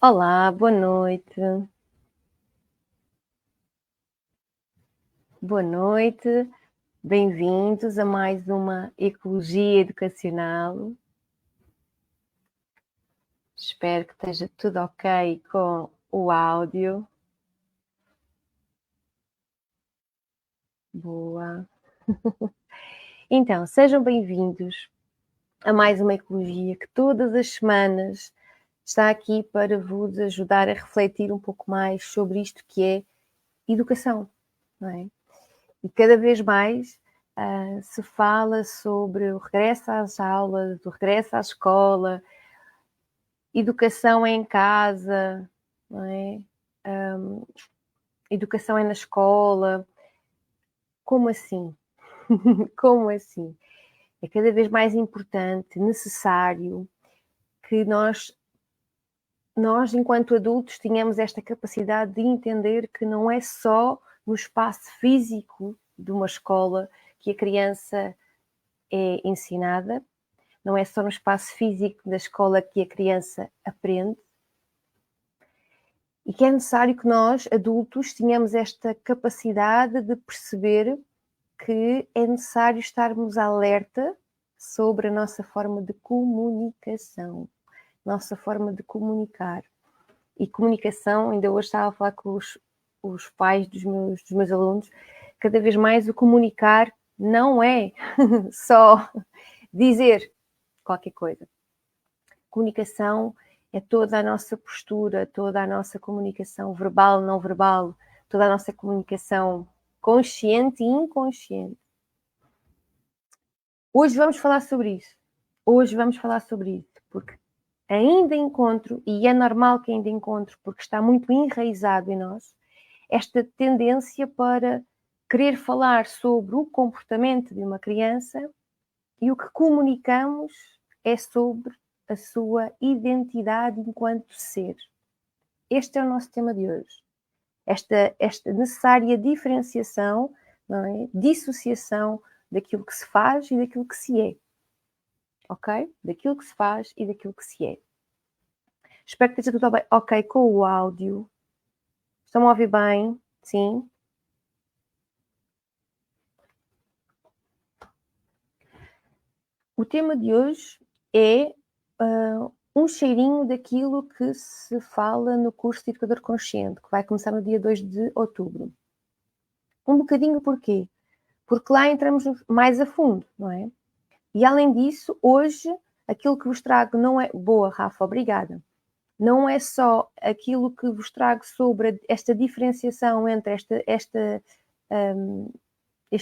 Olá, boa noite. Boa noite. Bem-vindos a mais uma Ecologia Educacional. Espero que esteja tudo ok com o áudio. Boa. Então, sejam bem-vindos a mais uma Ecologia que todas as semanas está aqui para vos ajudar a refletir um pouco mais sobre isto que é educação, não é? E cada vez mais se fala sobre o regresso às aulas, o regresso à escola, educação é em casa, não é? Educação é na escola. Como assim? Como assim? É cada vez mais importante, necessário que nós, enquanto adultos, tenhamos esta capacidade de entender que não é só no espaço físico de uma escola que a criança é ensinada, não é só no espaço físico da escola que a criança aprende, e que é necessário que nós, adultos, tenhamos esta capacidade de perceber que é necessário estarmos alerta sobre a nossa forma de comunicação, nossa forma de comunicar. E comunicação, ainda hoje estava a falar com os pais dos meus alunos, cada vez mais o comunicar não é só dizer qualquer coisa. Comunicação é toda a nossa postura, toda a nossa comunicação verbal, não verbal, toda a nossa comunicação consciente e inconsciente. Hoje vamos falar sobre isso. Hoje vamos falar sobre isso, porque ainda encontro, e é normal que ainda encontro, porque está muito enraizado em nós, esta tendência para querer falar sobre o comportamento de uma criança e o que comunicamos é sobre a sua identidade enquanto ser. Este é o nosso tema de hoje. Esta necessária diferenciação, não é? Dissociação daquilo que se faz e daquilo que se é. Ok? Daquilo que se faz e daquilo que se é. Espero que esteja tudo bem. Ok com o áudio. Estão a ouvir bem? Sim? O tema de hoje é um cheirinho daquilo que se fala no curso de Educador Consciente, que vai começar no dia 2 de outubro. Um bocadinho porquê? Porque lá entramos mais a fundo, não é? E além disso, hoje, aquilo que vos trago não é... Boa, Rafa, obrigada. Não é só aquilo que vos trago sobre esta diferenciação entre este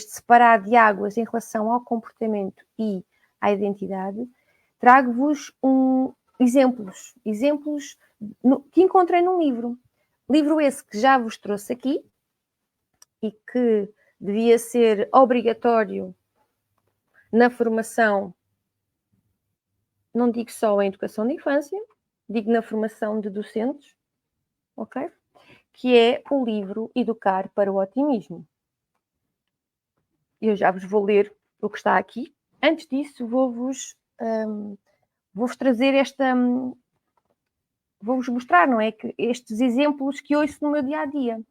separar de águas em relação ao comportamento e à identidade, trago-vos exemplos que encontrei num livro. Livro esse que já vos trouxe aqui e que devia ser obrigatório na formação, não digo só em educação de infância, digo na formação de docentes, ok? Que é o livro Educar para o Otimismo. Eu já vos vou ler o que está aqui. Antes disso, vou-vos trazer vou-vos mostrar, não é? Que estes exemplos que ouço no meu dia a dia.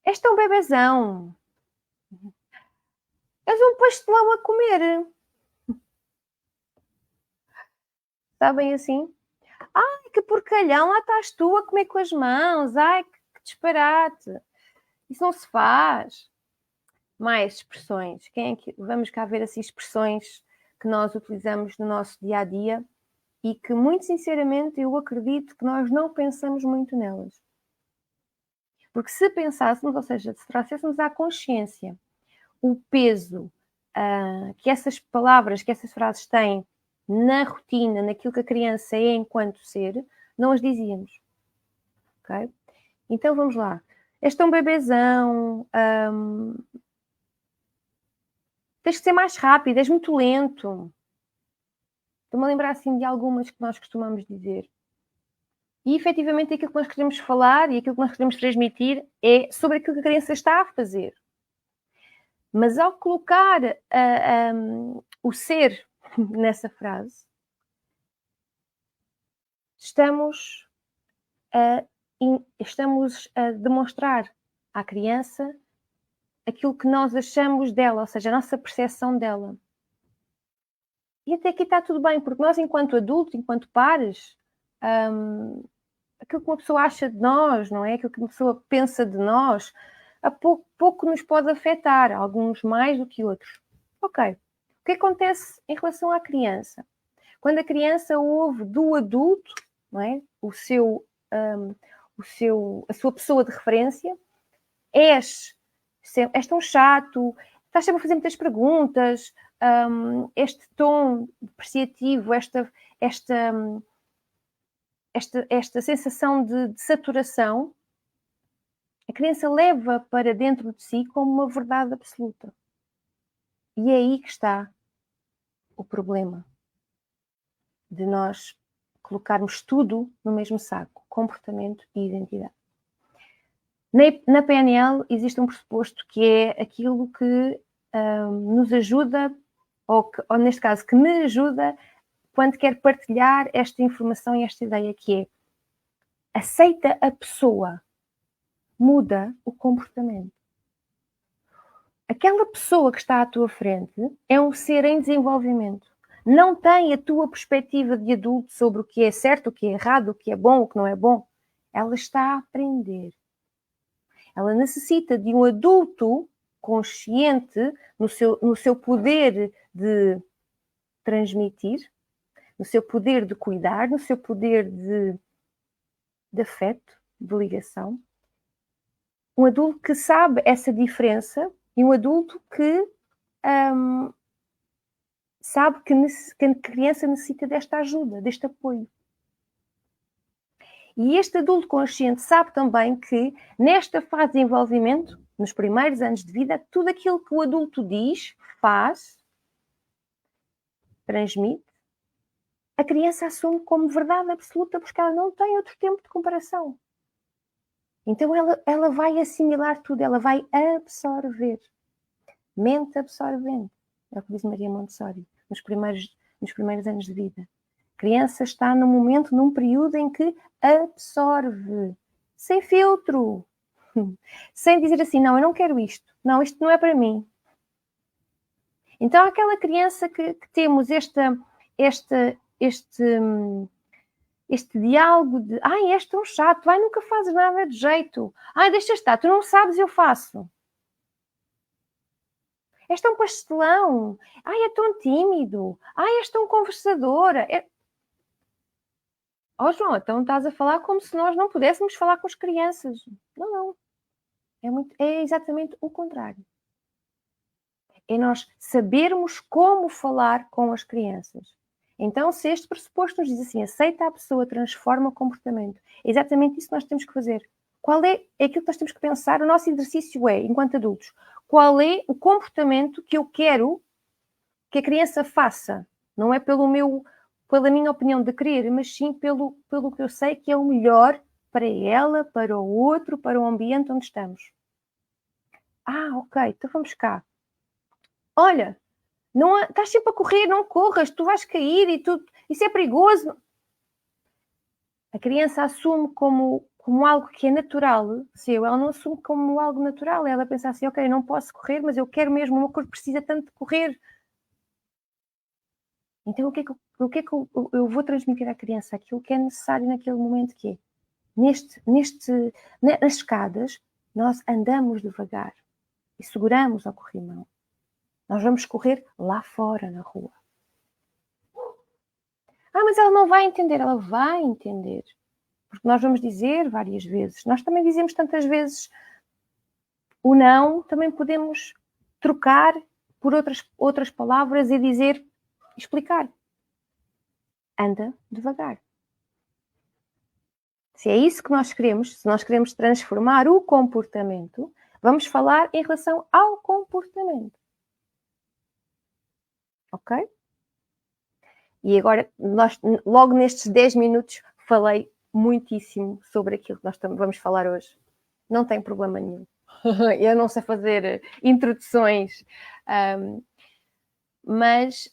Este é um bebezão. És um pastelão a comer. Sabem assim? Ai, que porcalhão, lá estás tu a comer com as mãos. Ai, que disparate. Isso não se faz. Mais expressões. Vamos cá ver assim expressões que nós utilizamos no nosso dia a dia e que, muito sinceramente, eu acredito que nós não pensamos muito nelas. Porque se pensássemos, ou seja, se trouxéssemos à consciência o peso que essas palavras, que essas frases têm na rotina, naquilo que a criança é enquanto ser, não as dizíamos. Ok? Então vamos lá. Este é um bebezão. Tens que ser mais rápido, és muito lento. Estou-me a lembrar assim de algumas que nós costumamos dizer. E efetivamente aquilo que nós queremos falar e aquilo que nós queremos transmitir é sobre aquilo que a criança está a fazer. Mas ao colocar o ser nessa frase, estamos a demonstrar à criança aquilo que nós achamos dela, ou seja, a nossa percepção dela. E até aqui está tudo bem, porque nós, enquanto adultos, enquanto pares, aquilo que uma pessoa acha de nós, não é? Aquilo que uma pessoa pensa de nós, a pouco nos pode afetar, alguns mais do que outros. Ok. O que acontece em relação à criança? Quando a criança ouve do adulto, não é? A sua pessoa de referência, és tão chato, estás sempre a fazer muitas perguntas, este tom depreciativo, esta sensação de saturação, a criança leva para dentro de si como uma verdade absoluta. E é aí que está o problema de nós colocarmos tudo no mesmo saco, comportamento e identidade. Na PNL existe um pressuposto que é aquilo que nos ajuda, ou neste caso que me ajuda quando quer partilhar esta informação e esta ideia, que é: aceita a pessoa, muda o comportamento. Aquela pessoa que está à tua frente é um ser em desenvolvimento. Não tem a tua perspectiva de adulto sobre o que é certo, o que é errado, o que é bom, o que não é bom. Ela está a aprender. Ela necessita de um adulto consciente no seu poder de transmitir, no seu poder de cuidar, no seu poder de afeto, de ligação. Um adulto que sabe essa diferença e um adulto que sabe que a criança necessita desta ajuda, deste apoio. E este adulto consciente sabe também que nesta fase de desenvolvimento, nos primeiros anos de vida, tudo aquilo que o adulto diz, faz, transmite, a criança assume como verdade absoluta porque ela não tem outro tempo de comparação. Então ela vai assimilar tudo, ela vai absorver. Mente absorvente, é o que diz Maria Montessori, nos primeiros anos de vida. A criança está num período em que absorve, sem filtro, sem dizer assim: não, eu não quero isto, não, isto não é para mim. Então aquela criança que temos este diálogo de: ai, és tão chato, ai, nunca fazes nada de jeito, ai, deixa estar, tu não sabes, eu faço. És tão pastelão, ai, é tão tímido, ai, és tão conversadora. Oh, João, então estás a falar como se nós não pudéssemos falar com as crianças. Não. É exatamente o contrário. É nós sabermos como falar com as crianças. Então, se este pressuposto nos diz assim: aceita a pessoa, transforma o comportamento, é exatamente isso que nós temos que fazer. Qual é aquilo que nós temos que pensar? O nosso exercício é, enquanto adultos, qual é o comportamento que eu quero que a criança faça? Não é pela minha opinião de querer, mas sim pelo que eu sei que é o melhor para ela, para o outro, para o ambiente onde estamos. Ok, então vamos cá. Olha, estás sempre a correr, não corras, tu vais cair e isso é perigoso. A criança assume como algo que é natural seu, ela não assume como algo natural, ela pensa assim: ok, eu não posso correr, mas eu quero mesmo, o meu corpo precisa tanto de correr. Então o que é que eu vou transmitir à criança? Aquilo que é necessário naquele momento, que é, nas escadas, nós andamos devagar e seguramos ao corrimão. Nós vamos correr lá fora, na rua. Mas ela não vai entender. Ela vai entender. Porque nós vamos dizer várias vezes. Nós também dizemos tantas vezes o não, também podemos trocar por outras palavras e dizer, explicar. Anda devagar. Se é isso que nós queremos, se nós queremos transformar o comportamento, vamos falar em relação ao comportamento. Ok? E agora, logo nestes 10 minutos, falei muitíssimo sobre aquilo que nós vamos falar hoje. Não tem problema nenhum. Eu não sei fazer introduções Mas,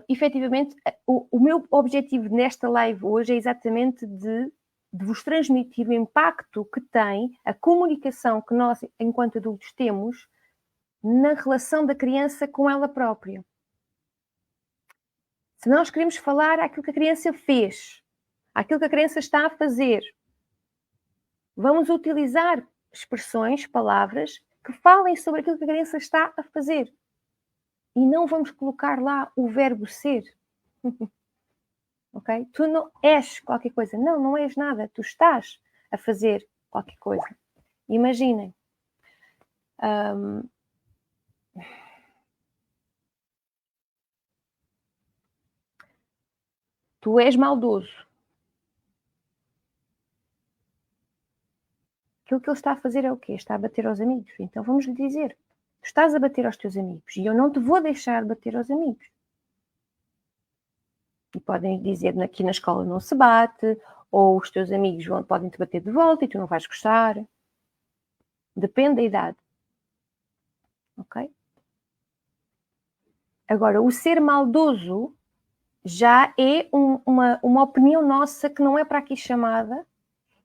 efetivamente, o meu objetivo nesta live hoje é exatamente de vos transmitir o impacto que tem a comunicação que nós, enquanto adultos, temos na relação da criança com ela própria. Se nós queremos falar aquilo que a criança fez, aquilo que a criança está a fazer, vamos utilizar expressões, palavras, que falem sobre aquilo que a criança está a fazer. E não vamos colocar lá o verbo ser. Ok? Tu não és qualquer coisa. Não, não és nada. Tu estás a fazer qualquer coisa. Imaginem. Tu és maldoso. Aquilo que ele está a fazer é o quê? Está a bater aos amigos. Então vamos lhe dizer: tu estás a bater aos teus amigos e eu não te vou deixar bater aos amigos. E podem dizer: aqui na escola não se bate, ou os teus amigos podem te bater de volta e tu não vais gostar. Depende da idade. Ok? Agora, o ser maldoso já é uma opinião nossa que não é para aqui chamada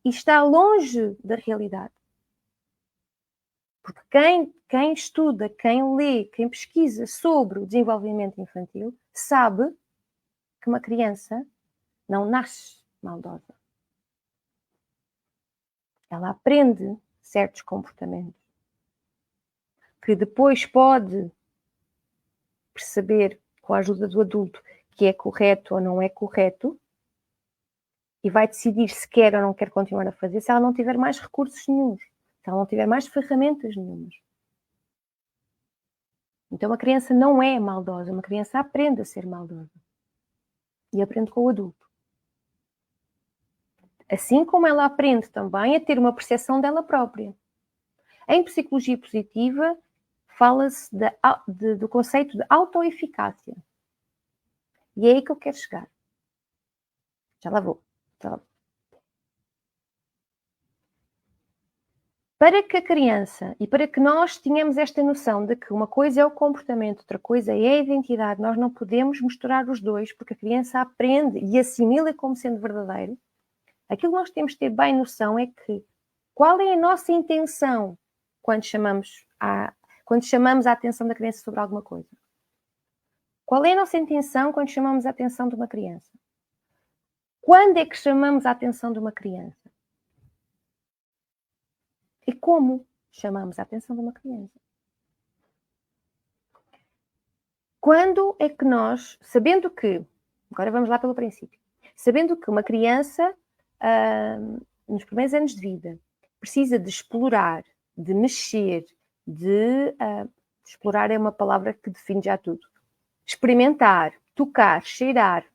e está longe da realidade. Porque quem estuda, quem lê, quem pesquisa sobre o desenvolvimento infantil, sabe que uma criança não nasce maldosa. Ela aprende certos comportamentos que depois pode perceber, com a ajuda do adulto, que é correto ou não é correto, e vai decidir se quer ou não quer continuar a fazer, se ela não tiver mais recursos nenhuns, se ela não tiver mais ferramentas nenhumas. Então a criança não é maldosa, uma criança aprende a ser maldosa. E aprende com o adulto. Assim como ela aprende também a ter uma percepção dela própria. Em psicologia positiva, fala-se do conceito de autoeficácia. E é aí que eu quero chegar. Já lá vou. Para que a criança e para que nós tenhamos esta noção de que uma coisa é o comportamento, outra coisa é a identidade, nós não podemos misturar os dois, porque a criança aprende e assimila como sendo verdadeiro. Aquilo que nós temos de ter bem noção é que qual é a nossa intenção quando chamamos a atenção da criança sobre alguma coisa? Qual é a nossa intenção quando chamamos a atenção de uma criança? Quando é que chamamos a atenção de uma criança? E como chamamos a atenção de uma criança? Quando é que nós, sabendo que, agora vamos lá pelo princípio, sabendo que uma criança, nos primeiros anos de vida, precisa de explorar, de mexer, explorar é uma palavra que define já tudo, experimentar, tocar, cheirar.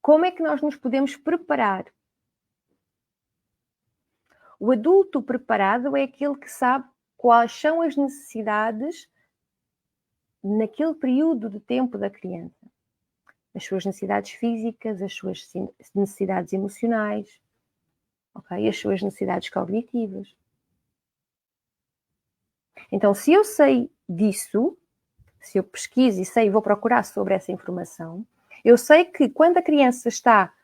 Como é que nós nos podemos preparar? O adulto preparado é aquele que sabe quais são as necessidades naquele período de tempo da criança. As suas necessidades físicas, as suas necessidades emocionais, okay? As suas necessidades cognitivas. Então, se eu sei disso, se eu pesquiso e sei e vou procurar sobre essa informação, eu sei que quando a criança está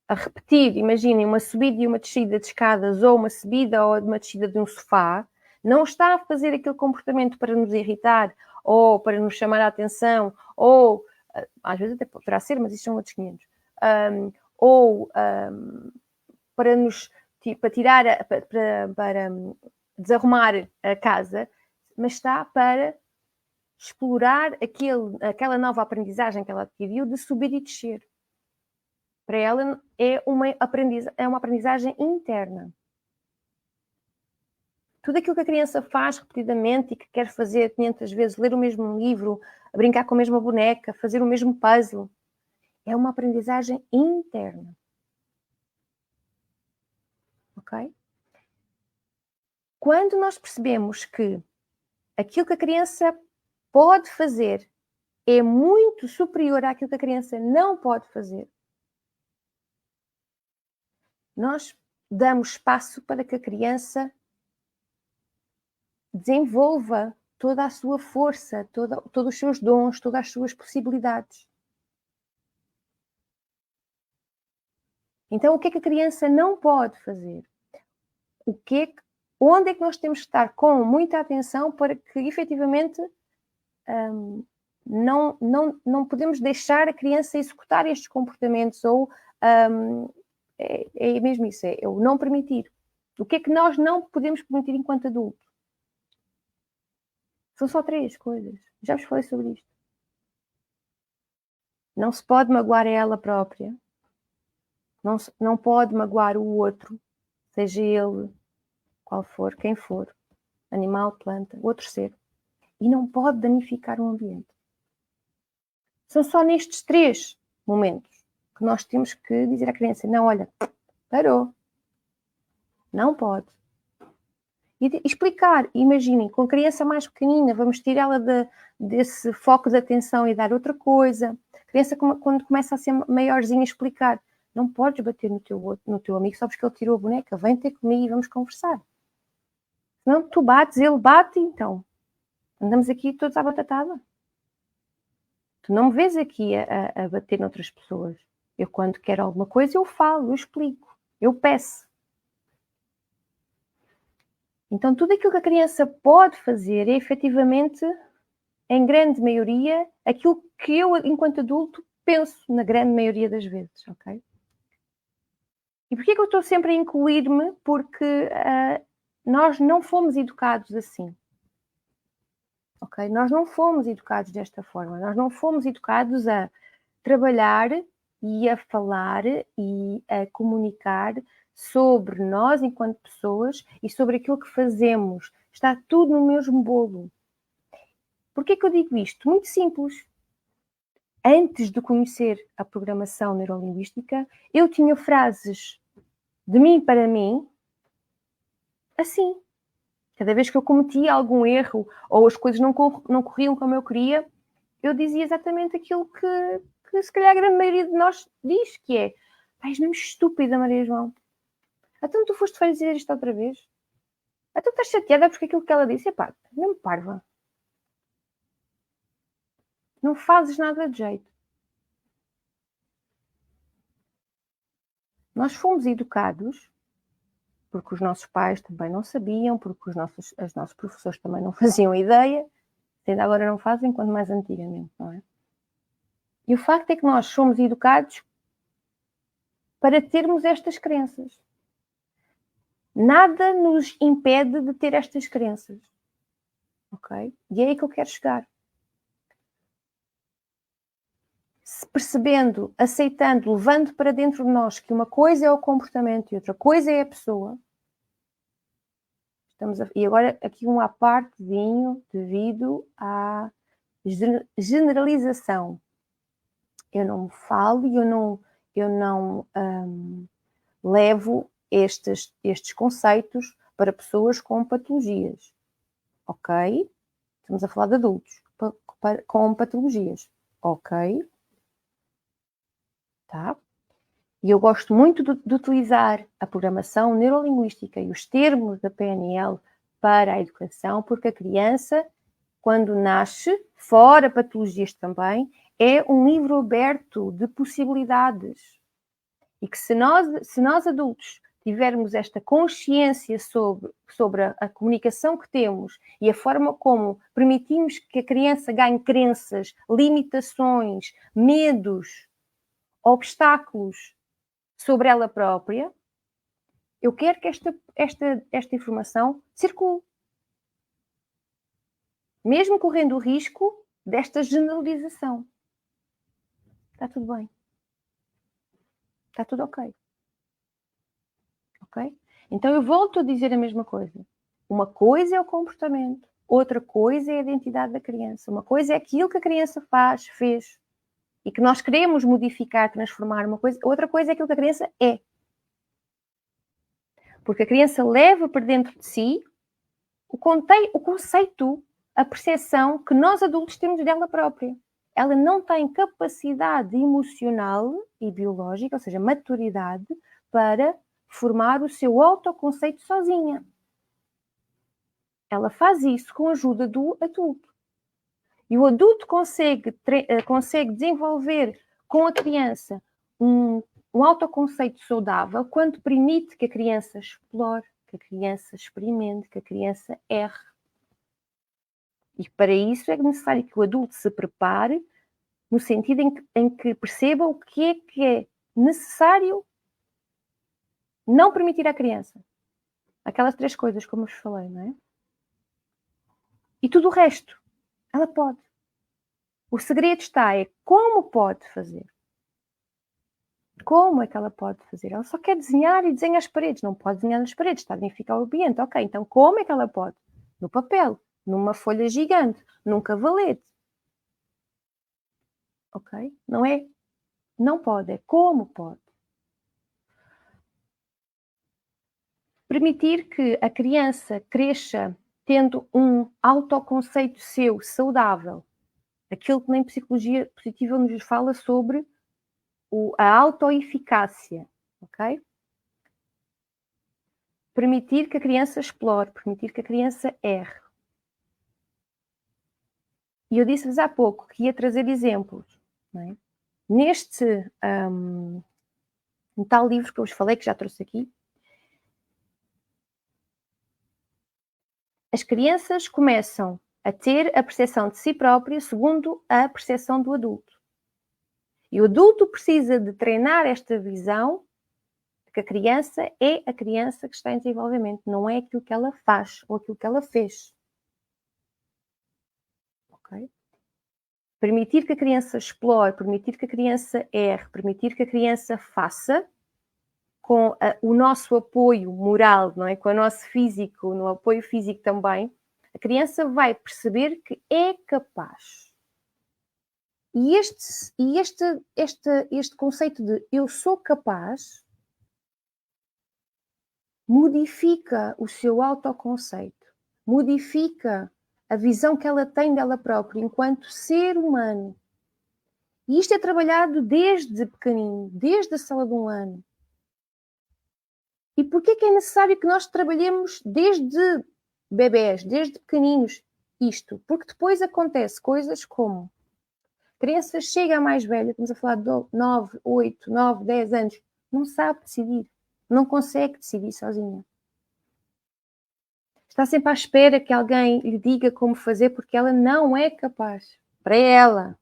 a repetir, imaginem, uma subida e uma descida de escadas, ou uma subida ou uma descida de um sofá, não está a fazer aquele comportamento para nos irritar, ou para nos chamar a atenção, ou, às vezes até poderá ser, mas isso são outros 500, para nos, para tirar, para desarrumar a casa, mas está para explorar aquela nova aprendizagem que ela adquiriu de subir e descer. Para ela é uma aprendizagem interna. Tudo aquilo que a criança faz repetidamente e que quer fazer 500 vezes, ler o mesmo livro, brincar com a mesma boneca, fazer o mesmo puzzle, é uma aprendizagem interna. Ok? Quando nós percebemos que aquilo que a criança pode fazer é muito superior àquilo que a criança não pode fazer, nós damos espaço para que a criança desenvolva toda a sua força, todos os seus dons, todas as suas possibilidades. Então, o que é que a criança não pode fazer? Onde é que nós temos que estar com muita atenção para que, efetivamente, não podemos deixar a criança executar estes comportamentos ou é mesmo isso, é o não permitir. O que é que nós não podemos permitir enquanto adulto? São só 3 coisas. Já vos falei sobre isto. Não se pode magoar a ela própria. Não pode magoar o outro, seja ele qual for, quem for, animal, planta, outro ser. E não pode danificar o ambiente. São só nestes 3 momentos que nós temos que dizer à criança, não, olha, parou. Não pode. E explicar, imaginem, com a criança mais pequenina, vamos tirá-la desse foco de atenção e dar outra coisa. A criança, quando começa a ser maiorzinha, explicar, não podes bater no teu amigo só porque ele tirou a boneca, vem ter comigo e vamos conversar. Senão tu bates, ele bate, então andamos aqui todos à batatada. Tu não me vês aqui a bater noutras pessoas. Eu, quando quero alguma coisa, eu falo, eu explico, eu peço. Então, tudo aquilo que a criança pode fazer é, efetivamente, em grande maioria, aquilo que eu, enquanto adulto, penso na grande maioria das vezes, ok? E porquê que eu estou sempre a incluir-me? Porque nós não fomos educados assim. Ok? Nós não fomos educados desta forma. Nós não fomos educados a trabalhar e a falar e a comunicar sobre nós enquanto pessoas e sobre aquilo que fazemos. Está tudo no mesmo bolo. Porquê que eu digo isto? Muito simples. Antes de conhecer a programação neurolinguística, eu tinha frases de mim para mim assim. Cada vez que eu cometia algum erro ou as coisas não corriam como eu queria, eu dizia exatamente aquilo que se calhar a grande maioria de nós diz, que é: és mesmo estúpida, Maria João. Então tu foste fazer isto outra vez? Então estás chateada porque aquilo que ela disse, epá, mesmo parva. Não fazes nada de jeito. Nós fomos educados, porque os nossos pais também não sabiam, porque os nossos professores também não faziam ideia, ainda agora não fazem, quanto mais antigamente, não é? E o facto é que nós somos educados para termos estas crenças. Nada nos impede de ter estas crenças. Ok? E é aí que eu quero chegar. Se percebendo, aceitando, levando para dentro de nós que uma coisa é o comportamento e outra coisa é a pessoa. E agora aqui um à partezinho devido à generalização. Eu não me falo e eu não levo estes conceitos para pessoas com patologias, ok? Estamos a falar de adultos com patologias, ok? Tá? E eu gosto muito de utilizar a programação neurolinguística e os termos da PNL para a educação, porque a criança, quando nasce, fora patologias também, é um livro aberto de possibilidades. E que se nós adultos tivermos esta consciência sobre a comunicação que temos e a forma como permitimos que a criança ganhe crenças, limitações, medos, obstáculos sobre ela própria, eu quero que esta informação circule. Mesmo correndo o risco desta generalização. Está tudo bem. Está tudo ok. Ok? Então eu volto a dizer a mesma coisa. Uma coisa é o comportamento, outra coisa é a identidade da criança. Uma coisa é aquilo que a criança fez, e que nós queremos modificar, transformar uma coisa. Outra coisa é aquilo que a criança é. Porque a criança leva para dentro de si o conceito, a percepção que nós adultos temos dela própria. Ela não tem capacidade emocional e biológica, ou seja, maturidade, para formar o seu autoconceito sozinha. ela faz isso com a ajuda do adulto. E o adulto consegue desenvolver com a criança um autoconceito saudável quando permite que a criança explore, que a criança experimente, que a criança erre. E para isso é necessário que o adulto se prepare no sentido em que perceba o que é necessário não permitir à criança. Aquelas 3 coisas, como eu vos falei, não é? E tudo o resto, ela pode. O segredo está como pode fazer. Como é que ela pode fazer? Ela só quer desenhar e desenha as paredes. Não pode desenhar nas paredes, está a dignificar o ambiente. Ok, então como é que ela pode? No papel, numa folha gigante, num cavalete. Ok? Não pode, é como pode. Permitir que a criança cresça tendo um autoconceito seu saudável. Aquilo que nem psicologia positiva nos fala sobre a autoeficácia, ok? Permitir que a criança explore, permitir que a criança erre. E eu disse-vos há pouco que ia trazer exemplos, não é? Neste um tal livro que eu vos falei, que já trouxe aqui, as crianças começam a ter a percepção de si própria segundo a percepção do adulto. E o adulto precisa de treinar esta visão de que a criança é a criança que está em desenvolvimento, não é aquilo que ela faz ou aquilo que ela fez. Ok? Permitir que a criança explore, permitir que a criança erre, permitir que a criança faça, com o nosso apoio moral, não é? Com o nosso físico, no apoio físico também, a criança vai perceber que é capaz. E este conceito de eu sou capaz modifica o seu autoconceito, modifica a visão que ela tem dela própria enquanto ser humano. E isto é trabalhado desde pequenino, desde a sala de 1 ano. E porquê que é necessário que nós trabalhemos desde bebés, desde pequeninos, isto? Porque depois acontece coisas como a criança chega a mais velha, estamos a falar de 9, 8, 9, 10 anos, não sabe decidir, não consegue decidir sozinha. Está sempre à espera que alguém lhe diga como fazer, porque ela não é capaz. Para ela,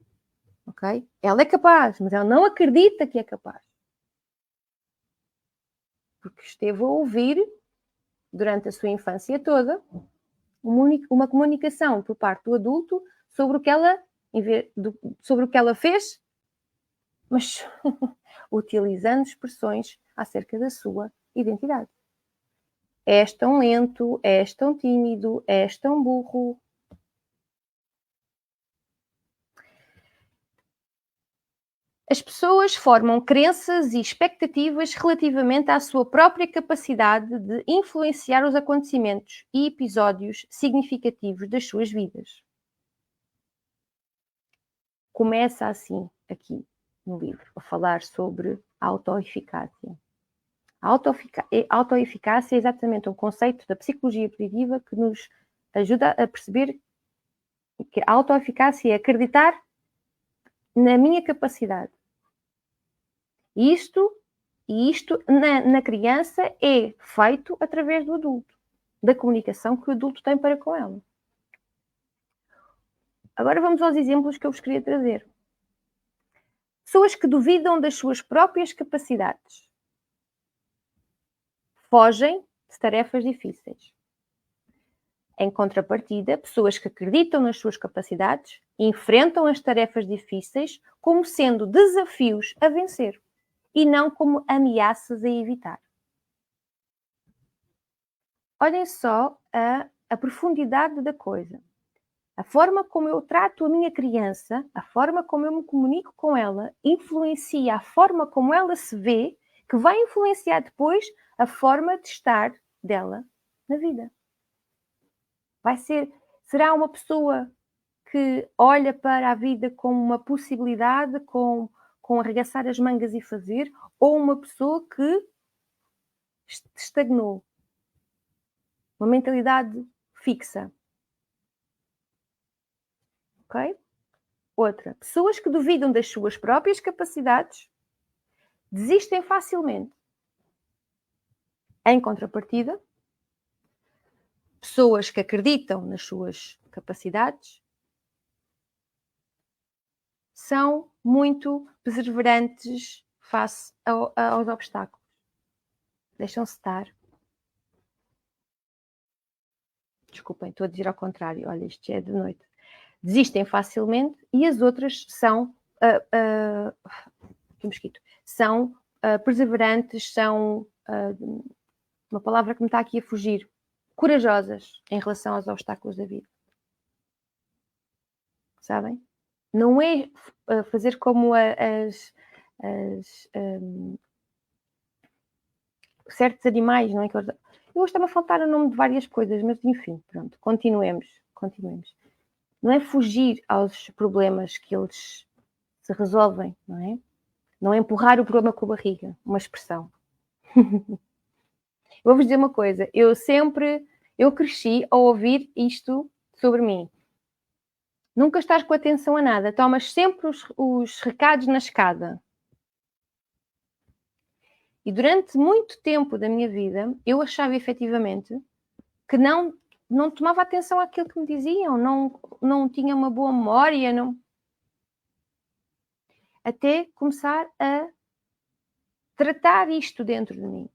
ok? Ela é capaz, mas ela não acredita que é capaz. Porque esteve a ouvir, durante a sua infância toda, uma comunicação por parte do adulto sobre o que ela fez, mas utilizando expressões acerca da sua identidade. És tão lento, és tão tímido, és tão burro. As pessoas formam crenças e expectativas relativamente à sua própria capacidade de influenciar os acontecimentos e episódios significativos das suas vidas. Começa assim, aqui no livro, a falar sobre a autoeficácia. A autoeficácia é exatamente um conceito da psicologia positiva que nos ajuda a perceber que a autoeficácia é acreditar na minha capacidade. Isto na criança é feito através do adulto, da comunicação que o adulto tem para com ela. Agora vamos aos exemplos que eu vos queria trazer. Pessoas que duvidam das suas próprias capacidades. Fogem de tarefas difíceis. Em contrapartida, pessoas que acreditam nas suas capacidades enfrentam as tarefas difíceis como sendo desafios a vencer e não como ameaças a evitar. Olhem só a profundidade da coisa. A forma como eu trato a minha criança, a forma como eu me comunico com ela, influencia a forma como ela se vê, que vai influenciar depois a forma de estar dela na vida. Será uma pessoa que olha para a vida como uma possibilidade, com arregaçar as mangas e fazer, ou uma pessoa que estagnou. Uma mentalidade fixa. Ok? Outra, pessoas que duvidam das suas próprias capacidades desistem facilmente. Em contrapartida, pessoas que acreditam nas suas capacidades são muito perseverantes face aos obstáculos. Deixam-se estar. Desculpem, estou a dizer ao contrário. Olha, isto já é de noite. Desistem facilmente e as outras são que mosquito, são perseverantes, são uma palavra que me está aqui a fugir, corajosas em relação aos obstáculos da vida. Sabem? Não é fazer como certos animais, não é? Eu hoje está-me a faltar o nome de várias coisas, mas enfim, pronto, continuemos. Não é fugir aos problemas que eles se resolvem, não é? Não é empurrar o problema com a barriga, uma expressão. Eu vou-vos dizer uma coisa, eu cresci a ouvir isto sobre mim. Nunca estás com atenção a nada, tomas sempre os recados na escada. E durante muito tempo da minha vida, eu achava efetivamente que não tomava atenção àquilo que me diziam, não tinha uma boa memória, até começar a tratar isto dentro de mim.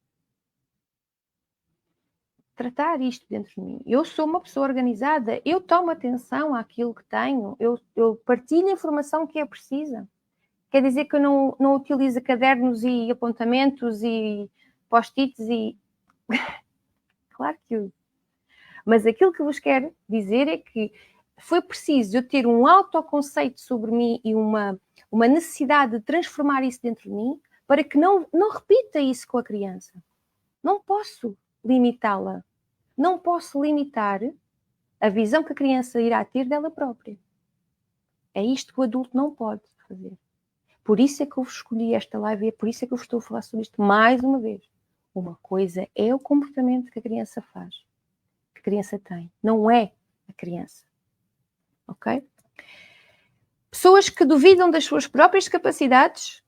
Eu sou uma pessoa organizada, eu tomo atenção àquilo que tenho, eu partilho a informação que é precisa. Quer dizer que eu não utilizo cadernos e apontamentos e post-its e... Claro que uso. Mas aquilo que vos quero dizer é que foi preciso eu ter um autoconceito sobre mim e uma necessidade de transformar isso dentro de mim para que não repita isso com a criança. Não posso limitá-la. Não posso limitar a visão que a criança irá ter dela própria. É isto que o adulto não pode fazer. Por isso é que eu escolhi esta live e é por isso é que eu estou a falar sobre isto mais uma vez. Uma coisa é o comportamento que a criança faz, que a criança tem. Não é a criança. Ok? Pessoas que duvidam das suas próprias capacidades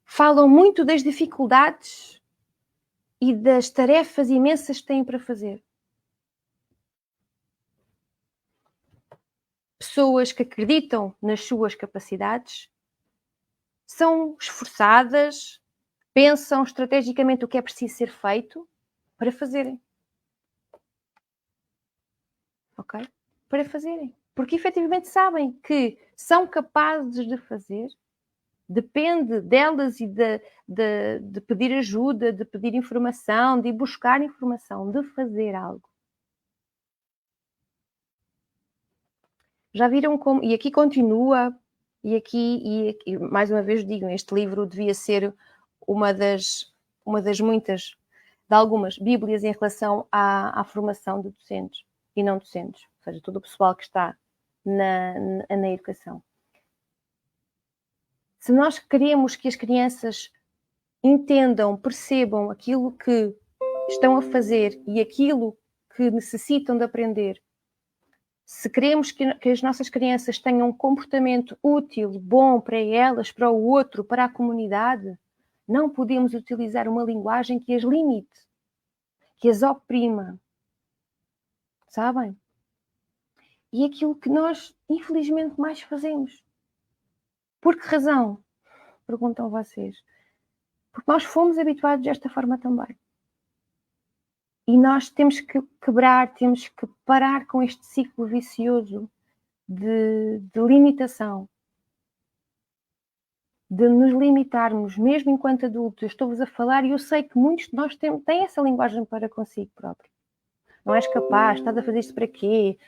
falam muito das dificuldades e das tarefas imensas que têm para fazer. Pessoas que acreditam nas suas capacidades são esforçadas, pensam estrategicamente o que é preciso ser feito para fazerem. Ok? Para fazerem. Porque efetivamente sabem que são capazes de fazer, depende delas e de pedir ajuda, de pedir informação, de ir buscar informação, de fazer algo. Já viram como... E aqui continua, e aqui mais uma vez digo, este livro devia ser uma das muitas, de algumas bíblias em relação à formação de docentes e não docentes, ou seja, todo o pessoal que está na educação. Se nós queremos que as crianças entendam, percebam aquilo que estão a fazer e aquilo que necessitam de aprender, se queremos que as nossas crianças tenham um comportamento útil, bom para elas, para o outro, para a comunidade, não podemos utilizar uma linguagem que as limite, que as oprima. Sabem? E é aquilo que nós, infelizmente, mais fazemos. Por que razão? Perguntam vocês. Porque nós fomos habituados desta forma também. E nós temos que quebrar, temos que parar com este ciclo vicioso de limitação. De nos limitarmos, mesmo enquanto adultos. Eu estou-vos a falar e eu sei que muitos de nós têm essa linguagem para consigo próprio. Não és capaz, estás a fazer isto para quê?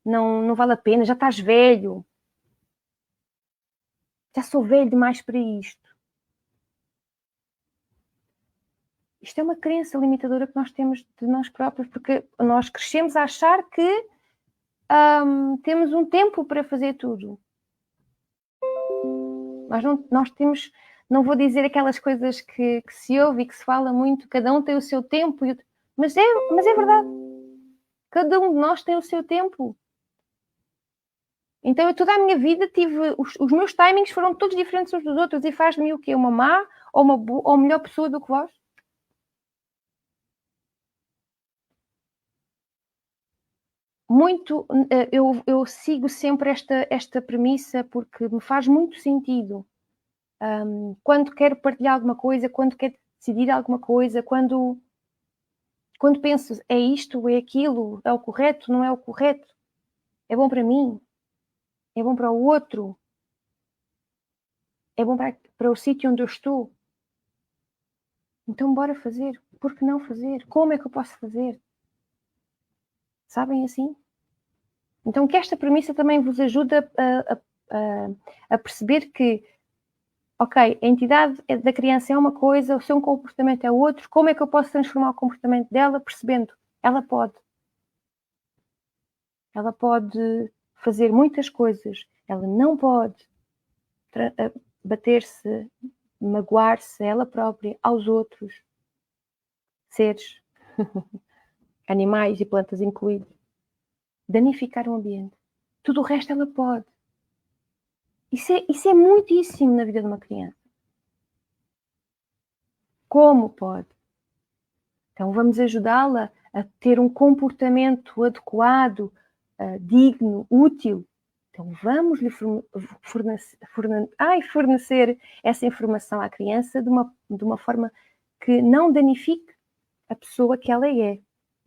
Não vale a pena, já estás velho. Já sou velho demais para isto. Isto é uma crença limitadora que nós temos de nós próprios, porque nós crescemos a achar que temos um tempo para fazer tudo. Nós não vou dizer aquelas coisas que se ouve e que se fala muito, cada um tem o seu tempo, mas é verdade. Cada um de nós tem o seu tempo. Então, eu toda a minha vida tive... Os meus timings foram todos diferentes uns dos outros e faz-me o quê? Uma má ou melhor pessoa do que vós? Muito... Eu sigo sempre esta premissa porque me faz muito sentido. Quando quero partilhar alguma coisa, quando quero decidir alguma coisa, quando penso, é isto, é aquilo, é o correto, não é o correto, é bom para mim, é bom para o outro, é bom para o sítio onde eu estou. Então bora fazer. Por que não fazer? Como é que eu posso fazer? Sabem assim? Então que esta premissa também vos ajuda a perceber que, ok, a entidade da criança é uma coisa, o seu comportamento é outro, como é que eu posso transformar o comportamento dela percebendo? Ela pode fazer muitas coisas, ela não pode bater-se, magoar-se ela própria, aos outros, seres, animais e plantas incluídos, danificar o ambiente. Tudo o resto ela pode. Isso é muitíssimo na vida de uma criança. Como pode? Então vamos ajudá-la a ter um comportamento adequado, digno, útil. Então vamos lhe fornecer essa informação à criança de uma forma que não danifique a pessoa que ela é,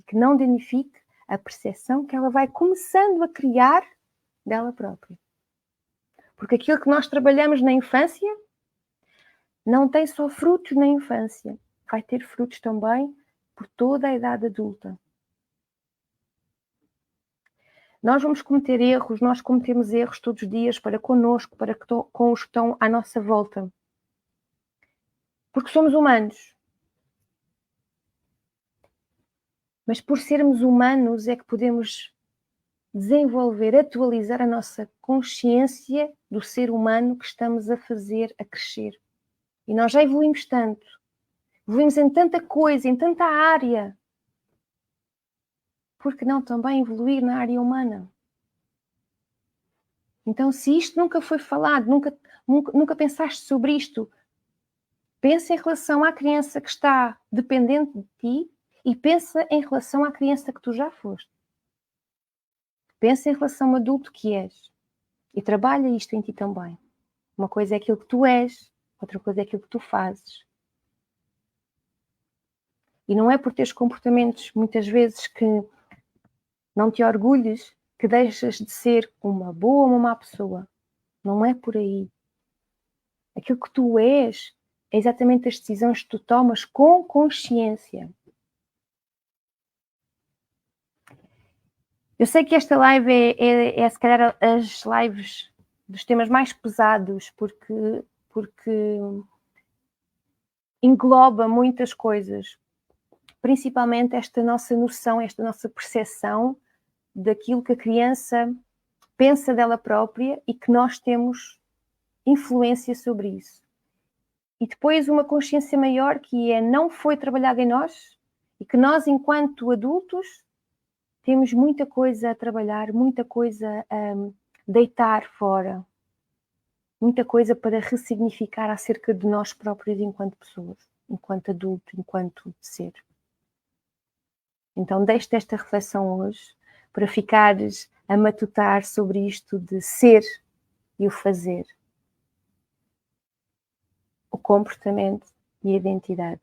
que não danifique a percepção que ela vai começando a criar dela própria. Porque aquilo que nós trabalhamos na infância não tem só frutos na infância, vai ter frutos também por toda a idade adulta. Nós vamos cometer erros, nós cometemos erros todos os dias para connosco, para com os que estão à nossa volta. Porque somos humanos. Mas por sermos humanos é que podemos desenvolver, atualizar a nossa consciência do ser humano que estamos a fazer a crescer. E nós já evoluímos tanto. Evoluímos em tanta coisa, em tanta área. Por que não também evoluir na área humana? Então, se isto nunca foi falado, nunca pensaste sobre isto, pensa em relação à criança que está dependente de ti e pensa em relação à criança que tu já foste. Pensa em relação ao adulto que és e trabalha isto em ti também. Uma coisa é aquilo que tu és, outra coisa é aquilo que tu fazes. E não é por teres comportamentos, muitas vezes, que não te orgulhes, que deixas de ser uma boa ou uma má pessoa. Não é por aí. Aquilo que tu és é exatamente as decisões que tu tomas com consciência. Eu sei que esta live é se calhar as lives dos temas mais pesados, porque engloba muitas coisas, principalmente esta nossa noção, esta nossa percepção daquilo que a criança pensa dela própria e que nós temos influência sobre isso. E depois uma consciência maior que não foi trabalhada em nós e que nós, enquanto adultos, temos muita coisa a trabalhar, muita coisa a deitar fora, muita coisa para ressignificar acerca de nós próprios enquanto pessoas, enquanto adulto, enquanto ser. Então deixe-te esta reflexão hoje para ficares a matutar sobre isto de ser e o fazer, o comportamento e a identidade.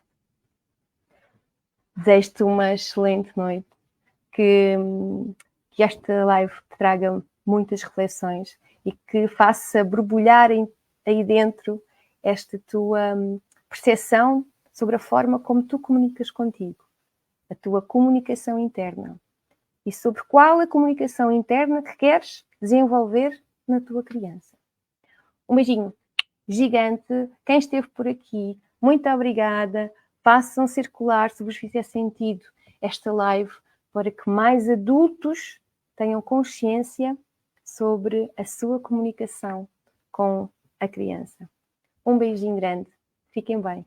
Desejo-te uma excelente noite, que esta live te traga muitas reflexões e que faça borbulhar aí dentro esta tua percepção sobre a forma como tu comunicas contigo, a tua comunicação interna e sobre qual a comunicação interna que queres desenvolver na tua criança. Um beijinho gigante. Quem esteve por aqui, muito obrigada. Façam circular, se vos fizer sentido, esta live para que mais adultos tenham consciência sobre a sua comunicação com a criança. Um beijinho grande. Fiquem bem.